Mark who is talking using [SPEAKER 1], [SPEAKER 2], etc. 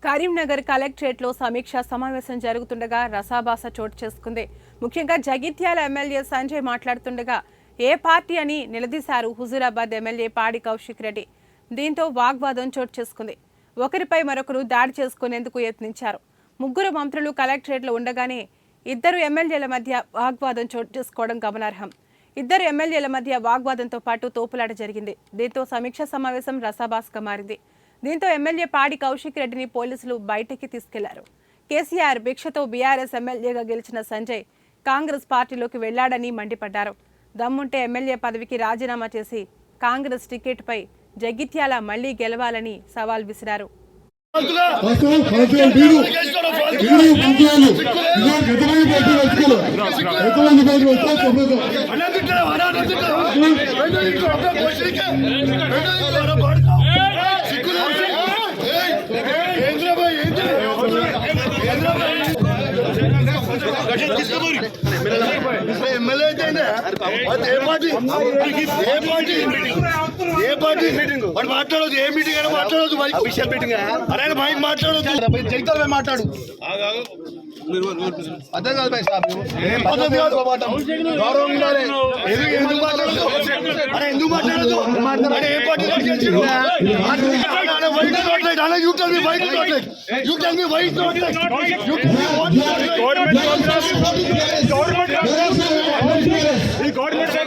[SPEAKER 1] కరీంనగర్ కలెక్టరేట్లో సమీక్షా సమావేశం జరుగుతుండగా రసాభాస చోటు చేసుకుంది. ముఖ్యంగా జగిత్యాల ఎమ్మెల్యే సంజయ్ మాట్లాడుతుండగా ఏ పార్టీ అని నిలదీశారు హుజూరాబాద్ ఎమ్మెల్యే పాడి కౌశిక్ రెడ్డి. దీంతో వాగ్వాదం చోటు చేసుకుంది. ఒకరిపై మరొకరు దాడి చేసుకునేందుకు యత్నించారు. ముగ్గురు మంత్రులు కలెక్టరేట్లో ఉండగానే ఇద్దరు ఎమ్మెల్యేల మధ్య వాగ్వాదం చోటు చేసుకోవడం గమనార్హం. ఇద్దరు ఎమ్మెల్యేల మధ్య వాగ్వాదంతో పాటు తోపులాట జరిగింది. దీంతో సమీక్షా సమావేశం రసాభాసగా మారింది. దీంతో ఎమ్మెల్యే పాడి కౌశిక్ రెడ్డిని పోలీసులు బయటకి తీసుకెళ్లారు. కేసీఆర్ భిక్షతో బీఆర్ఎస్ ఎమ్మెల్యేగా గెలిచిన సంజయ్ కాంగ్రెస్ పార్టీలోకి వెళ్లాడని మండిపడ్డారు. దమ్ముంటే ఎమ్మెల్యే పదవికి రాజీనామా చేసి కాంగ్రెస్ టికెట్పై జగిత్యాల మళ్లీ గెలవాలని సవాల్ విసిరారు.
[SPEAKER 2] మాట్లాడదు ఏ మీటింగ్ అయినా మాట్లాడదు అఫీషియల్ మీటింగ్ అరే మైక్ మాట్లాడదు జైతాలు మాట్లాడు అదే కాదు గౌరవం ఉండాలి. ఎందుకు మాట్లాడదు అరే ఎందుకు మాట్లాడదు అరే ఏ party you tell me why you tell me why government